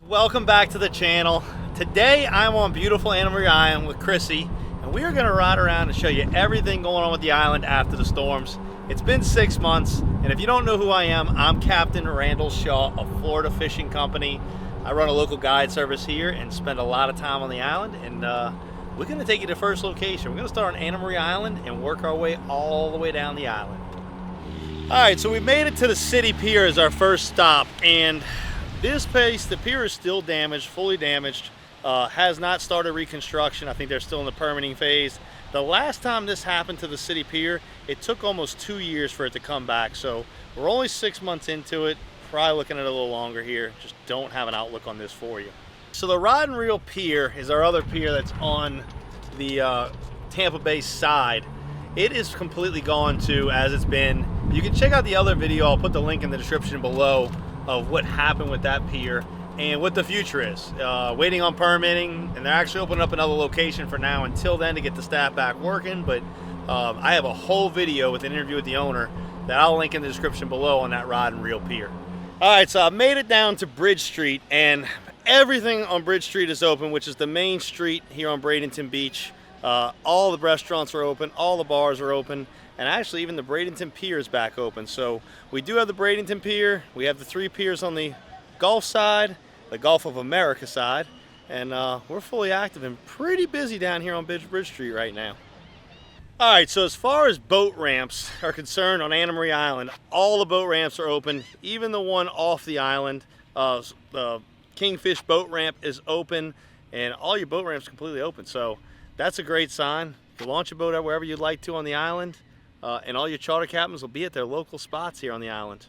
Welcome back to the channel. Today I'm on beautiful Rod and Reel Island with Chrissy, and we are going to ride around and show you everything going on with the island after the storms. It's been 6 months, and if you don't know who I am, I'm Captain Randall Shaw of Florida Fishing Company. I run a local guide service here and spend a lot of time on the island, and we're going to take you to the first location. We're going to start on Rod and Reel Island and work our way all the way down the island. All right, so we made it to the city pier as our first stop, and this place, the pier is still damaged, fully damaged, has not started reconstruction. I think they're still in the permitting phase. The last time this happened to the city pier, it took almost 2 years for it to come back. So we're only 6 months into it, probably looking at it a little longer here. Just don't have an outlook on this for you. So the Rod and Reel Peir is our other pier that's on the Tampa Bay side. It is completely gone too, as it's been. You can check out the other video. I'll put the link in the description below of what happened with that pier and what the future is. Waiting on permitting, and they're actually opening up another location for now until then to get the staff back working. But I have a whole video with an interview with the owner that I'll link in the description below on that Rod and Reel Peir. All right, so I made it down to Bridge Street, and everything on Bridge Street is open, which is the main street here on Bradenton Beach. All the restaurants are open, all the bars are open, and actually even the Bradenton Pier is back open. So we do have the Bradenton Pier, we have the 3 piers on the Gulf side, the Gulf of America side, and we're fully active and pretty busy down here on Bridge Street right now. All right, so as far as boat ramps are concerned on Rod and Reel Island, all the boat ramps are open, even the one off the island. The Kingfish boat ramp is open, and all your boat ramps completely open. So that's a great sign. You can launch a boat out wherever you'd like to on the island, and all your charter captains will be at their local spots here on the island.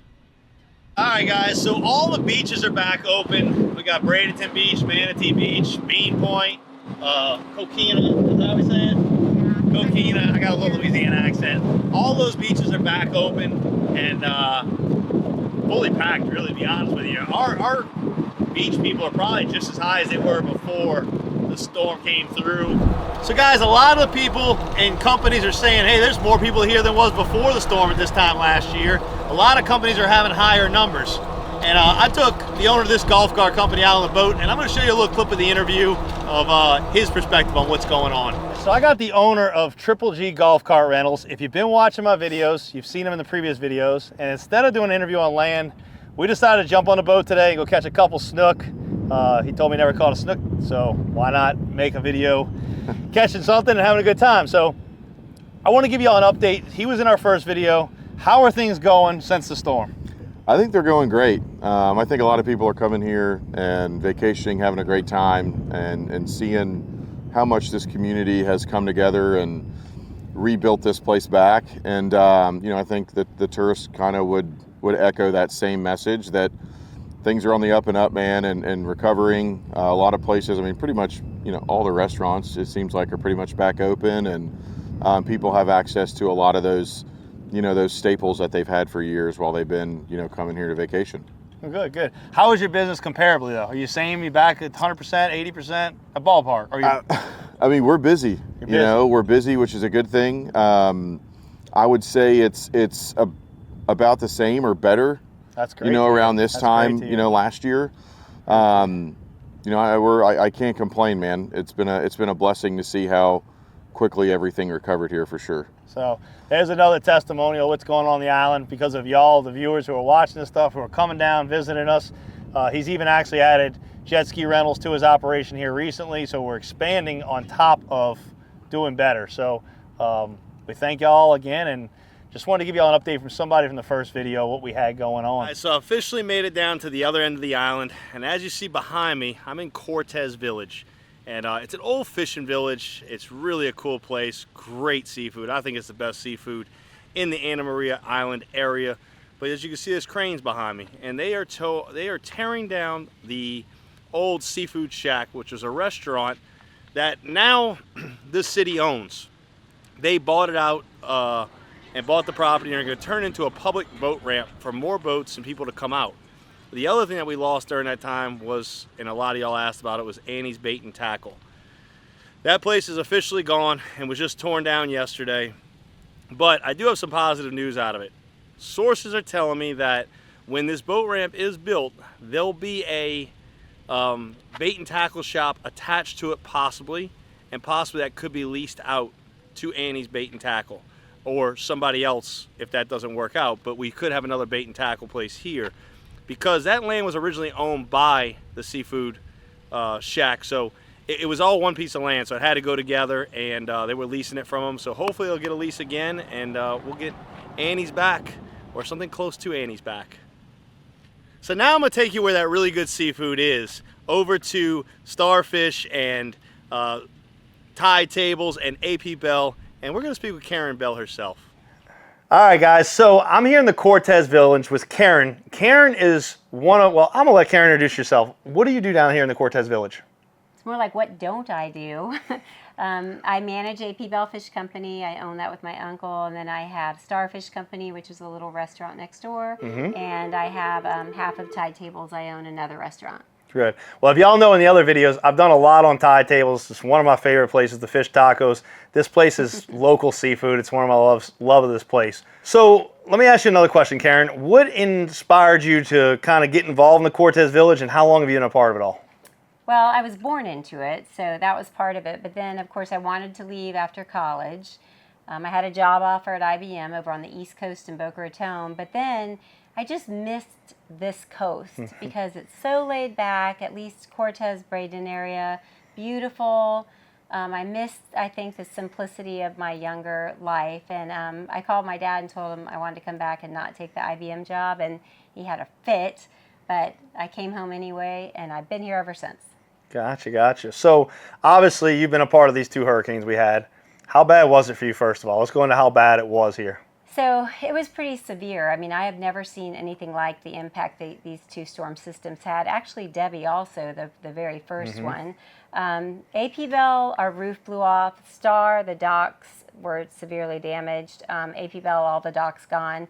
All right, guys, so all the beaches are back open. We got Bradenton Beach, Manatee Beach, Bean Point, Coquina, is that how we say it? Yeah. Coquina, I got a little Louisiana accent. All those beaches are back open and fully packed, really, to be honest with you. Our beach people are probably just as high as they were before the storm came through. So guys, a lot of the people and companies are saying, hey, there's more people here than was before the storm at this time last year. A lot of companies are having higher numbers. And I took the owner of this golf cart company out on the boat, and I'm going to show you a little clip of the interview of his perspective on what's going on. So I got the owner of Triple G Golf Cart Rentals. If you've been watching my videos, you've seen them in the previous videos, and instead of doing an interview on land, we decided to jump on the boat today and go catch a couple snook. He told me he never caught a snook, so why not make a video catching something and having a good time. So I want to give you all an update. He was in our first video. How are things going since the storm? I think they're going great. I think a lot of people are coming here and vacationing, having a great time, and seeing how much this community has come together and rebuilt this place back. And you know, I think that the tourists kind of would echo that same message, that things are on the up and up, man, and recovering. A lot of places, I mean, pretty much, you know, all the restaurants, it seems like, are pretty much back open, and people have access to a lot of those, you know, those staples that they've had for years while they've been, you know, coming here to vacation. Good, good. How is your business comparably, though? Are you saying you back at 100%, 80%, a ballpark? Are you? I mean, we're busy. You know, we're busy, which is a good thing. I would say it's about the same or better. That's great. You know, around this time, you know, last year. You know, I can't complain, man. It's been a blessing to see how quickly everything recovered here, for sure. So there's another testimonial of what's going on the island because of y'all, the viewers who are watching this stuff, who are coming down, visiting us. He's even actually added jet ski rentals to his operation here recently, so we're expanding on top of doing better. So we thank y'all again, and just wanted to give y'all an update from somebody from the first video, what we had going on. All right, so I officially made it down to the other end of the island, and as you see behind me, I'm in Cortez Village. And it's an old fishing village. It's really a cool place, great seafood. I think it's the best seafood in the Rod and Reel Island area. But as you can see, there's cranes behind me, and they are tearing down the old Seafood Shack, which was a restaurant that now this city owns. They bought it out and bought the property, and are going to turn it into a public boat ramp for more boats and people to come out. The other thing that we lost during that time was, and a lot of y'all asked about it, was Annie's Bait and Tackle. That place is officially gone and was just torn down yesterday. But I do have some positive news out of it. Sources are telling me that when this boat ramp is built, there'll be a bait and tackle shop attached to it possibly, and possibly that could be leased out to Annie's Bait and Tackle or somebody else if that doesn't work out. But we could have another bait and tackle place here because that land was originally owned by the seafood shack. So it was all one piece of land, so it had to go together, and they were leasing it from them. So hopefully they'll get a lease again, and we'll get Annie's back, or something close to Annie's back. So now I'm gonna take you where that really good seafood is, over to Starfish and Tide Tables and AP Bell, and we're gonna speak with Karen Bell herself. All right, guys, so I'm here in the Cortez Village with Karen. Karen is well, I'm gonna let Karen introduce yourself. What do you do down here in the Cortez Village? It's more like, what don't I do? I manage AP Bell Fish Company. I own that with my uncle. And then I have Starfish Company, which is a little restaurant next door. And I have half of Tide Tables. I own another restaurant. Good. Well, if y'all know in the other videos, I've done a lot on Tide Tables. It's one of my favorite places, the fish tacos. This place is local seafood. It's one of my love of this place. So let me ask you another question, Karen. What inspired you to kind of get involved in the Cortez Village, and how long have you been a part of it all? Well, I was born into it, so that was part of it. But then, of course, I wanted to leave after college. I had a job offer at IBM over on the East Coast in Boca Raton. But then I just missed this coast because it's so laid back, at least Cortez, Braden area, beautiful. I missed, I think, the simplicity of my younger life. And I called my dad and told him I wanted to come back and not take the IBM job. And he had a fit. But I came home anyway, and I've been here ever since. Gotcha. So obviously you've been a part of these two hurricanes we had. How bad was it for you, first of all? Let's go into how bad it was here. So it was pretty severe. I mean, I have never seen anything like the impact these two storm systems had. Actually, Debbie also, the very first one. AP Bell, our roof blew off. Star, the docks were severely damaged. AP Bell, all the docks gone.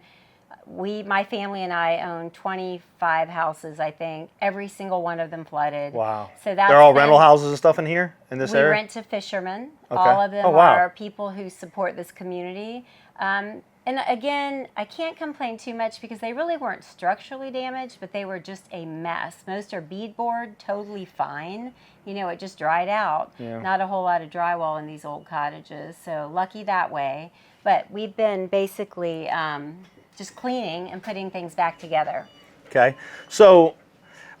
My family and I own 25 houses, I think. Every single one of them flooded. Wow. So that's they're all rental houses and stuff in here, in this area? We rent to fishermen. Okay. All of them Oh, wow. are people who support this community. And again, I can't complain too much because they really weren't structurally damaged, but they were just a mess. Most are beadboard, totally fine. You know, it just dried out. Yeah. Not a whole lot of drywall in these old cottages, so lucky that way. But we've been basically just cleaning and putting things back together. Okay. So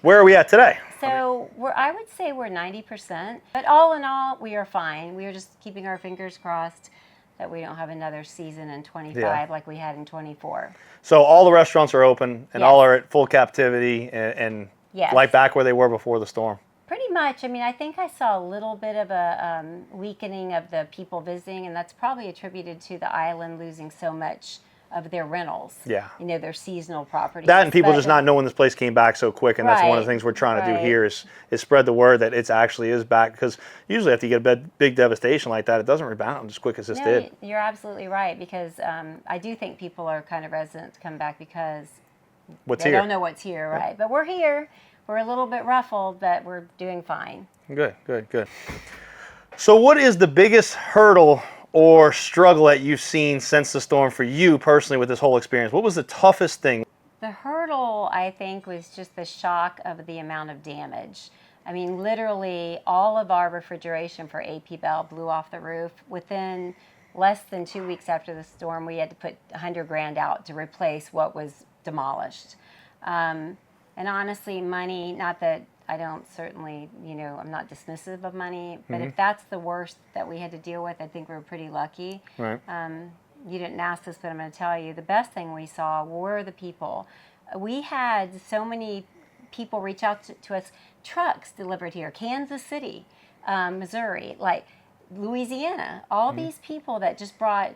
where are we at today? So I would say we're 90%. But all in all, we are fine. We are just keeping our fingers crossed that we don't have another season in 25 like we had in 24. So all the restaurants are open, and Yes. all are at full captivity, and Yes. right back where they were before the storm. Pretty much. I mean, I think I saw a little bit of a weakening of the people visiting, and that's probably attributed to the island losing so much of their rentals. Yeah. You know, their seasonal properties. That and people But- just not knowing this place came back so quick, and that's one of the Right, things we're trying to do right. here is spread the word that it actually is back, because usually after you get a big devastation like that, it doesn't rebound as quick as this No, did. you're absolutely right, because I do think people are kind of reticent to come back because What's they here? don't know what's here, right? But we're here. We're a little bit ruffled, but we're doing fine. Good. So what is the biggest hurdle or struggle that you've seen since the storm for you personally with this whole experience? What was the toughest thing? The hurdle, I think, was just the shock of the amount of damage. I mean, literally all of our refrigeration for AP Bell blew off the roof. Within less than 2 weeks after the storm, we had to put $100,000 out to replace what was demolished. And honestly, money, not that I don't certainly, I'm not dismissive of money, but if that's the worst that we had to deal with, I think we were pretty lucky. Right. You didn't ask this, but I'm going to tell you, the best thing we saw were the people. We had so many people reach out to us, trucks delivered here, Kansas City, Missouri, like Louisiana, all these people that just brought,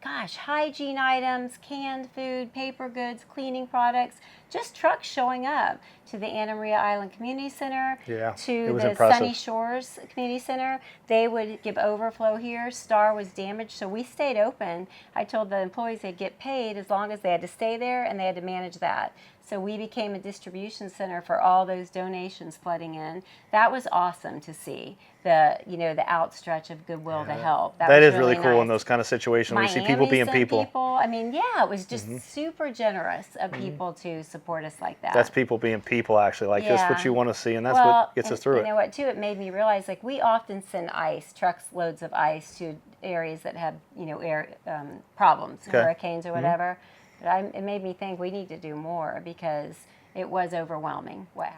hygiene items, canned food, paper goods, cleaning products, just trucks showing up to the Anna Maria Island Community Center, Yeah, to it was the impressive. Sunny Shores Community Center. They would give overflow here. Star was damaged, so we stayed open. I told the employees they'd get paid as long as they had to stay there and they had to manage that. So we became a distribution center for all those donations flooding in. That was awesome to see, the outstretch of goodwill to help. That was is really cool nice. in those kind of situations where you see Miami people being sent people. I mean, yeah, it was just super generous of people to support us like that. That's people being people, actually. Like, that's what Yeah. you want to see, and that's Well, what gets us through you it. know what, too? It made me realize, like, we often send trucks loads of ice to areas that have, air problems, Okay. hurricanes or whatever. But it made me think we need to do more because it was overwhelming. Wow.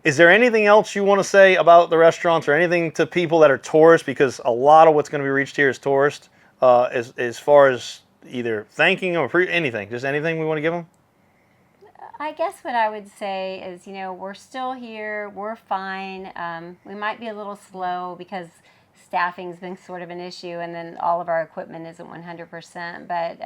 Is there anything else you want to say about the restaurants or anything to people that are tourists? Because a lot of what's going to be reached here is tourists, as far as either thanking them or anything. Just anything we want to give them? I guess what I would say is, we're still here. We're fine. We might be a little slow because staffing's been sort of an issue, and then all of our equipment isn't 100%. But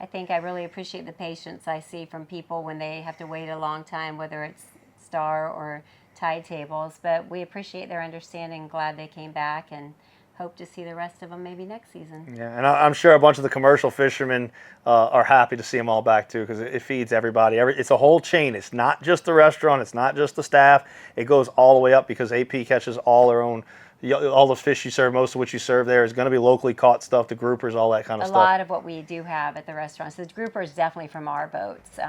I think I really appreciate the patience I see from people when they have to wait a long time, whether it's Star or Tide tables. But we appreciate their understanding. Glad they came back, and hope to see the rest of them maybe next season. Yeah, and I'm sure a bunch of the commercial fishermen are happy to see them all back too, because it feeds everybody. It's a whole chain. It's not just the restaurant. It's not just the staff. It goes all the way up because AP catches all their own. All the fish you serve, most of what you serve there is going to be locally caught stuff, the groupers, all that kind of A stuff. lot of what we do have at the restaurants. The grouper is definitely from our boats.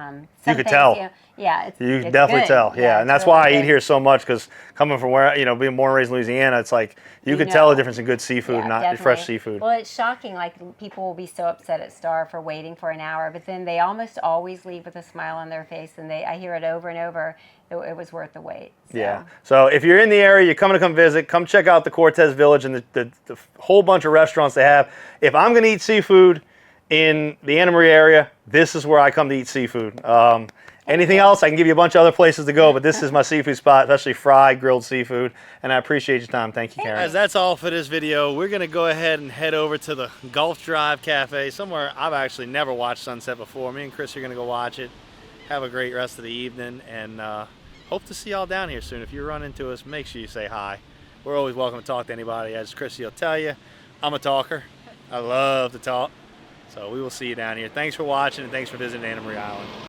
You could tell. Yeah, You it's can definitely good. tell. Yeah, and it's that's really why I eat good. here so much, because coming from where, being born and raised in Louisiana, it's like you could tell the difference in good seafood, Yeah, not definitely. fresh seafood. Well, it's shocking. Like, people will be so upset at Star for waiting for an hour, but then they almost always leave with a smile on their face, and I hear it over and over. It was worth the wait. So. Yeah. So if you're in the area, you're coming to come visit, come check out the Cortez Village and the whole bunch of restaurants they have. If I'm going to eat seafood in the Anna Maria area, this is where I come to eat seafood. Anything else, I can give you a bunch of other places to go, but this is my seafood spot, especially fried, grilled seafood. And I appreciate your time. Thank you, Karen. Guys, that's all for this video. We're going to go ahead and head over to the Gulf Drive Cafe, somewhere I've actually never watched sunset before. Me and Chris are going to go watch it. Have a great rest of the evening, and hope to see y'all down here soon. If you run into us, make sure you say hi. We're always welcome to talk to anybody. As Chrissy will tell you, I'm a talker. I love to talk. So we will see you down here. Thanks for watching, and thanks for visiting Anna Maria Island.